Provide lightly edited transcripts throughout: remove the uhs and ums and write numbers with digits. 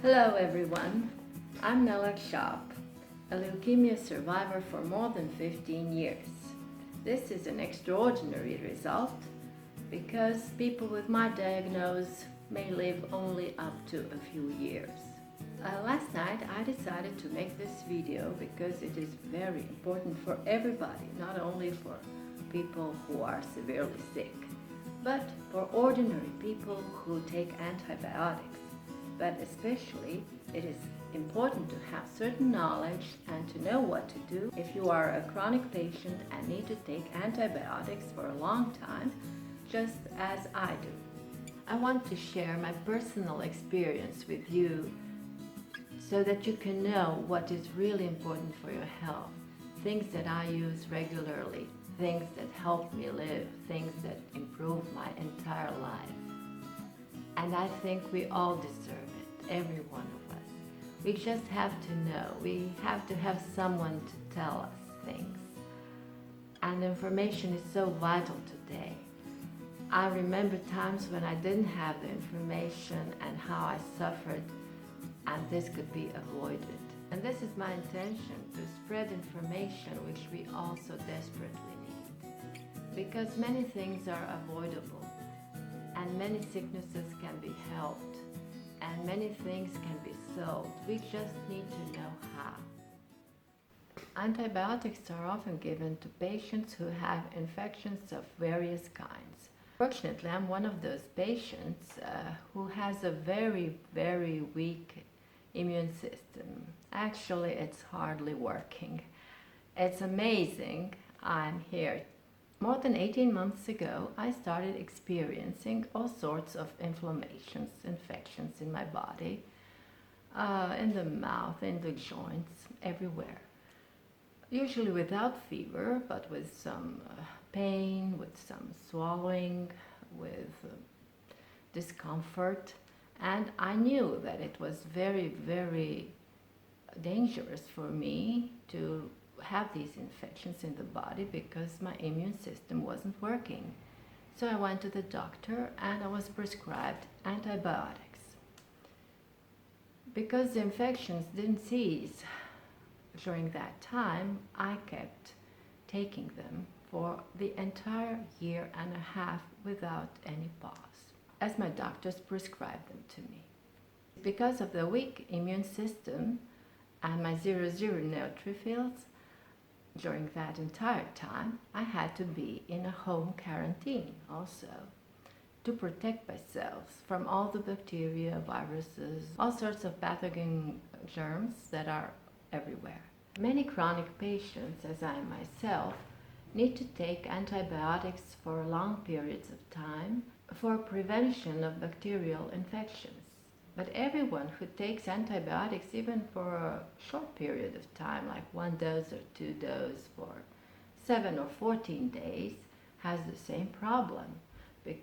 Hello everyone, I'm Nela Chop, a leukemia survivor for more than 15 years. This is an extraordinary result because people with my diagnosis may live only up to a few years. Last night I decided to make this video because it is very important for everybody, not only for people who are severely sick, but for ordinary people who take antibiotics. But especially, it is important to have certain knowledge and to know what to do if you are a chronic patient and need to take antibiotics for a long time, just as I do. I want to share my personal experience with you so that you can know what is really important for your health, things that I use regularly, things that help me live, things that improve my entire life. And I think we all deserve it, every one of us. We just have to know, we have to have someone to tell us things. And information is so vital today. I remember times when I didn't have the information and how I suffered, and this could be avoided. And this is my intention, to spread information which we all so desperately need. Because many things are avoidable, and many sicknesses can be helped, and many things can be solved. We just need to know how. Antibiotics are often given to patients who have infections of various kinds. Fortunately, I'm one of those patients who has a very, very weak immune system. Actually, it's hardly working. It's amazing I'm here. More than 18 months ago, I started experiencing all sorts of inflammations, infections in my body, in the mouth, in the joints, everywhere. Usually without fever, but with some pain, with some swallowing, with discomfort. And I knew that it was very, very dangerous for me to have these infections in the body because my immune system wasn't working. So I went to the doctor and I was prescribed antibiotics. Because the infections didn't cease during that time, I kept taking them for the entire year and a half without any pause, as my doctors prescribed them to me. Because of the weak immune system and my 0 neutrophils, during that entire time, I had to be in a home quarantine also to protect myself from all the bacteria, viruses, all sorts of pathogen germs that are everywhere. Many chronic patients, as I myself, need to take antibiotics for long periods of time for prevention of bacterial infections. But everyone who takes antibiotics, even for a short period of time, like 1 dose or 2 doses for 7 or 14 days, has the same problem. The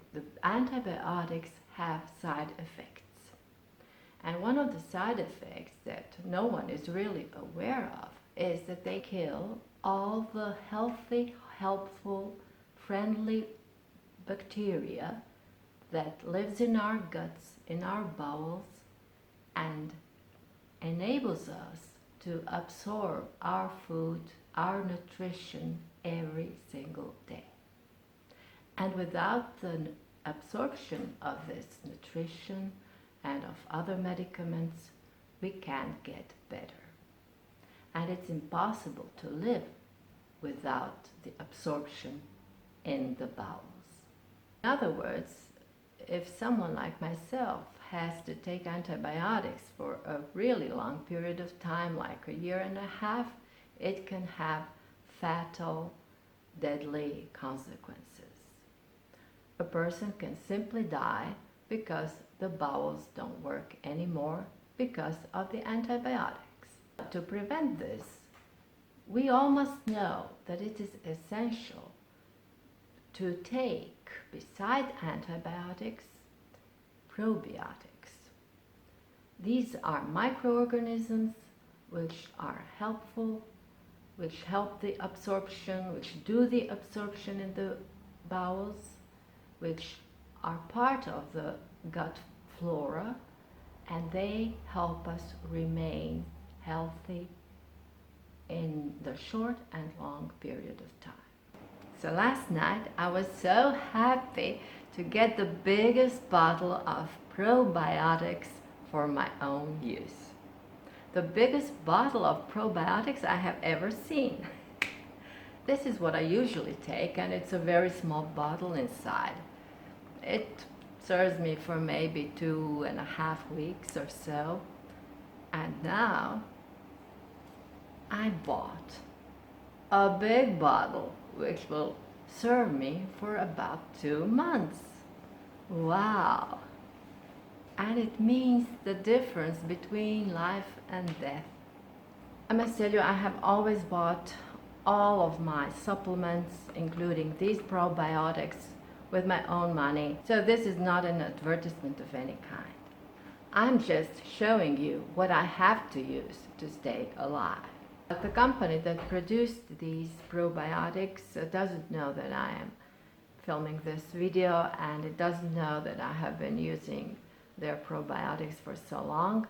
antibiotics have side effects. And one of the side effects that no one is really aware of is that they kill all the healthy, helpful, friendly bacteria that lives in our guts, in our bowels, and enables us to absorb our food, our nutrition every single day. And without the absorption of this nutrition and of other medicaments, we can't get better. And it's impossible to live without the absorption in the bowels. In other words, if someone like myself has to take antibiotics for a really long period of time, like a year and a half, it can have fatal, deadly consequences. A person can simply die because the bowels don't work anymore because of the antibiotics. To prevent this, we all must know that it is essential to take, beside antibiotics, probiotics. These are microorganisms which are helpful, which help the absorption, which do the absorption in the bowels, which are part of the gut flora and they help us remain healthy in the short and long period of time. So last night I was so happy to get the biggest bottle of probiotics for my own use. The biggest bottle of probiotics I have ever seen. This is what I usually take, and it's a very small bottle inside. It serves me for maybe 2.5 weeks or so. And now I bought a big bottle which will serve me for about 2 months. Wow! And it means the difference between life and death. I must tell you, I have always bought all of my supplements, including these probiotics, with my own money. So this is not an advertisement of any kind. I'm just showing you what I have to use to stay alive. But the company that produced these probiotics doesn't know that I am filming this video, and it doesn't know that I have been using their probiotics for so long.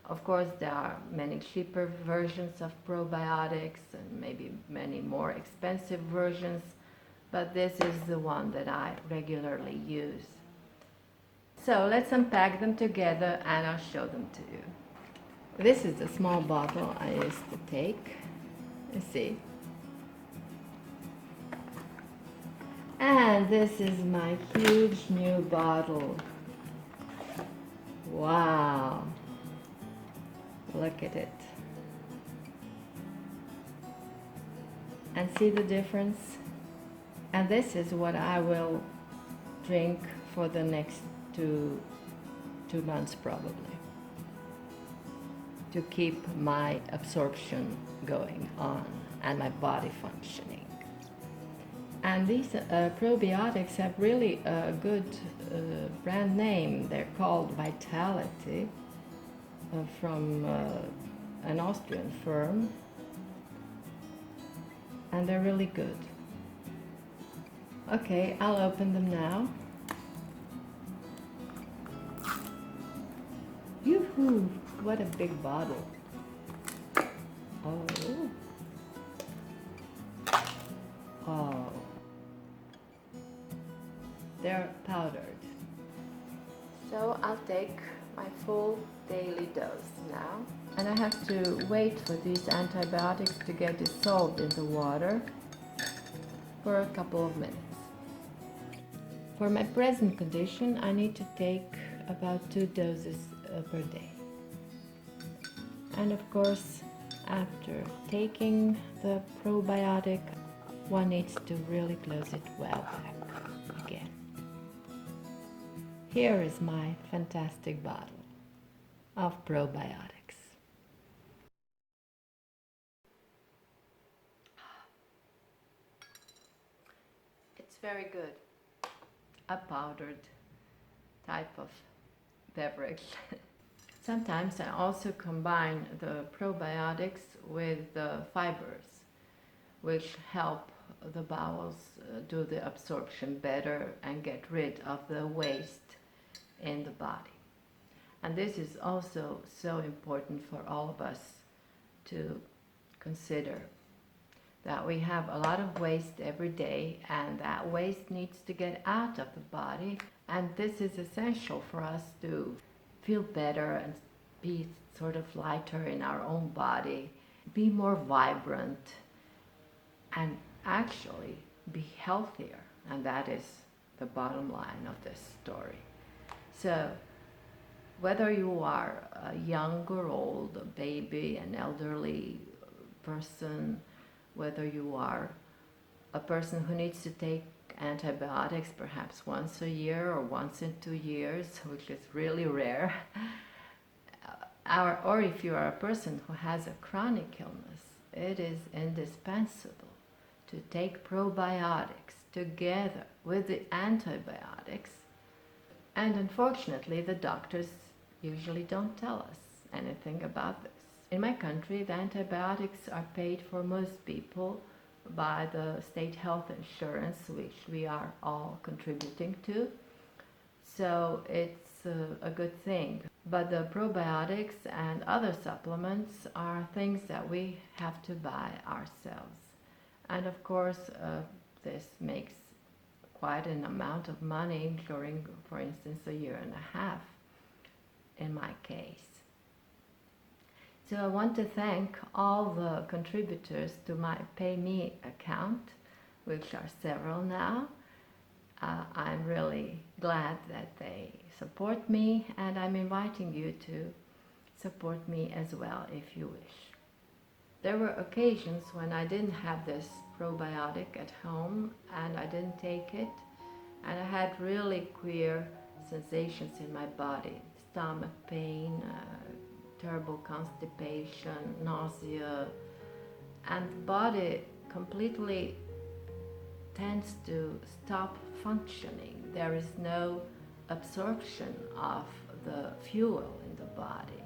Of course, there are many cheaper versions of probiotics and maybe many more expensive versions, but this is the one that I regularly use. So let's unpack them together and I'll show them to you. This is the small bottle I used to take. You see. And this is my huge new bottle. Wow. Look at it. And see the difference? And this is what I will drink for the next two months probably, to keep my absorption going on and my body functioning. And these probiotics have really a good brand name. They're called Vitality, from an Austrian firm, and they're really good. Okay, I'll open them now. Yoo-hoo! What a big bottle. Oh. Oh. They're powdered. So I'll take my full daily dose now. And I have to wait for these antibiotics to get dissolved in the water for a couple of minutes. For my present condition, I need to take about 2 doses per day. And of course, after taking the probiotic, one needs to really close it well back again. Here is my fantastic bottle of probiotics. It's very good. A powdered type of beverage. Sometimes I also combine the probiotics with the fibers, which help the bowels do the absorption better and get rid of the waste in the body. And this is also so important for all of us to consider, that we have a lot of waste every day, and that waste needs to get out of the body, and this is essential for us to feel better and be sort of lighter in our own body, be more vibrant, and actually be healthier. And that is the bottom line of this story. So whether you are a young or old, a baby, an elderly person, whether you are a person who needs to take antibiotics perhaps once a year or once in 2 years, which is really rare, or if you are a person who has a chronic illness, it is indispensable to take probiotics together with the antibiotics. And unfortunately, the doctors usually don't tell us anything about this. In my country, the antibiotics are paid for most people by the state health insurance, which we are all contributing to. So it's a good thing. But the probiotics and other supplements are things that we have to buy ourselves. And of course, this makes quite an amount of money during, for instance, a year and a half in my case. So I want to thank all the contributors to my PayMe account, which are several now. I'm really glad that they support me, and I'm inviting you to support me as well if you wish. There were occasions when I didn't have this probiotic at home and I didn't take it, and I had really queer sensations in my body, stomach pain, terrible constipation, nausea, and the body completely tends to stop functioning. There is no absorption of the fuel in the body.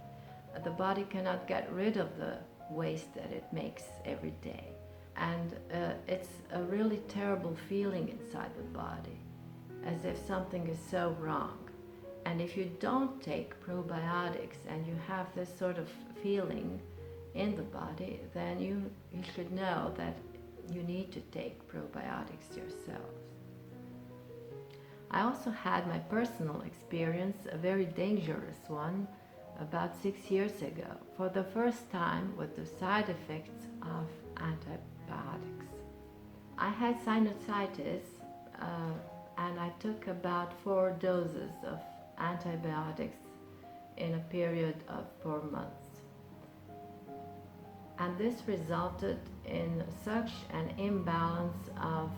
The body cannot get rid of the waste that it makes every day. And it's a really terrible feeling inside the body, as if something is so wrong. And if you don't take probiotics and you have this sort of feeling in the body, then you should know that you need to take probiotics yourselves. I also had my personal experience, a very dangerous one, about 6 years ago, for the first time with the side effects of antibiotics. I had sinusitis and I took about 4 doses of antibiotics in a period of 4 months. And this resulted in such an imbalance of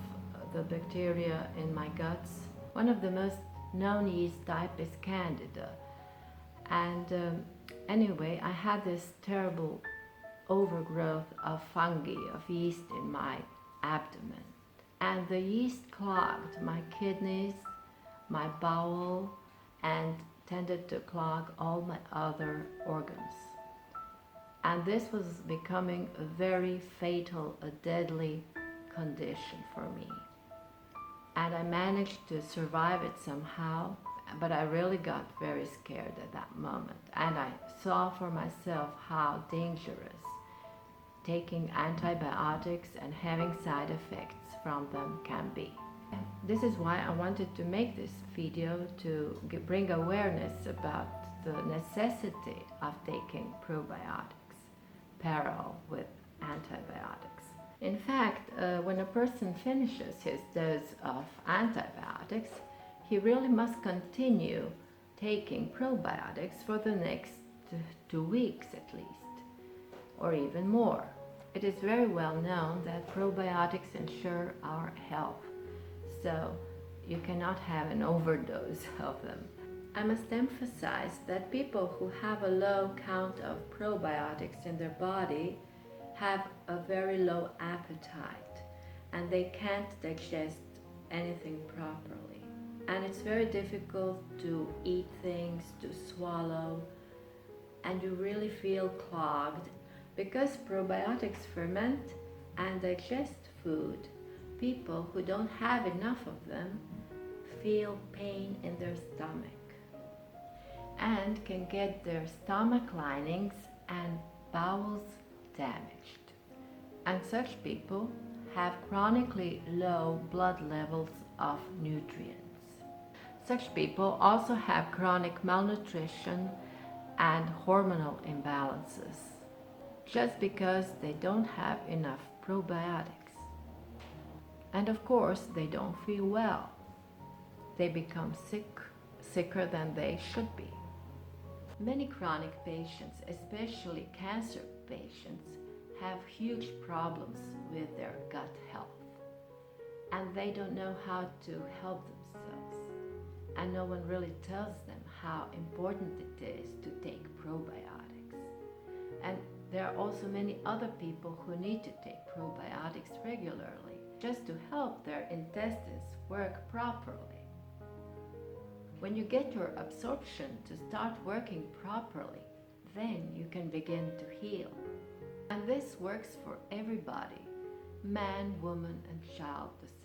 the bacteria in my guts. One of the most known yeast type is Candida. And anyway, I had this terrible overgrowth of fungi, of yeast in my abdomen. And the yeast clogged my kidneys, my bowel, and tended to clog all my other organs. And this was becoming a very fatal, a deadly condition for me. And I managed to survive it somehow, but I really got very scared at that moment. And I saw for myself how dangerous taking antibiotics and having side effects from them can be. This is why I wanted to make this video, to bring awareness about the necessity of taking probiotics parallel with antibiotics. In fact, when a person finishes his dose of antibiotics, he really must continue taking probiotics for the next 2 weeks at least, or even more. It is very well known that probiotics ensure our health, so you cannot have an overdose of them. I must emphasize that people who have a low count of probiotics in their body have a very low appetite, and they can't digest anything properly. And it's very difficult to eat things, to swallow, and you really feel clogged. Because probiotics ferment and digest food, people who don't have enough of them feel pain in their stomach and can get their stomach linings and bowels damaged. And such people have chronically low blood levels of nutrients. Such people also have chronic malnutrition and hormonal imbalances, just because they don't have enough probiotics. And of course, they don't feel well. They become sicker than they should be. Many chronic patients, especially cancer patients, have huge problems with their gut health, and they don't know how to help themselves. And no one really tells them how important it is to take probiotics. And there are also many other people who need to take probiotics regularly just to help their intestines work properly. When you get your absorption to start working properly, then you can begin to heal. And this works for everybody, man, woman, and child the same.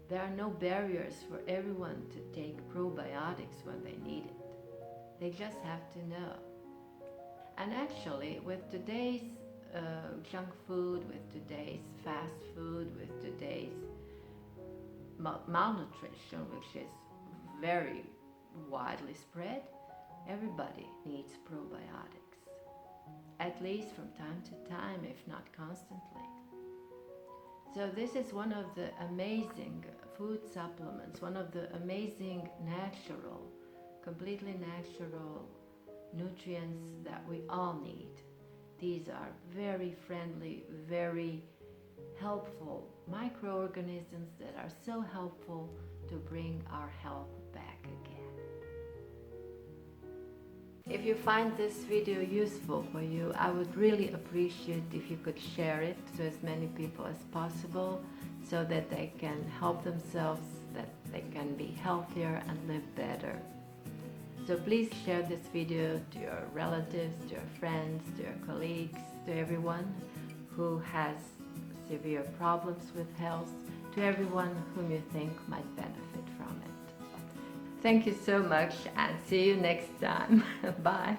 There are no barriers for everyone to take probiotics when they need it. They just have to know. And actually, with today's junk food, with today's fast food, with today's malnutrition, which is very widely spread, everybody needs probiotics, at least from time to time, if not constantly. So this is one of the amazing food supplements, one of the amazing natural, completely natural nutrients that we all need. These are very friendly, very helpful microorganisms that are so helpful to bring our health back again. If you find this video useful for you, I would really appreciate if you could share it to as many people as possible so that they can help themselves, that they can be healthier and live better. So please share this video to your relatives, to your friends, to your colleagues, to everyone who has severe problems with health, to everyone whom you think might benefit from it. Thank you so much and see you next time. Bye.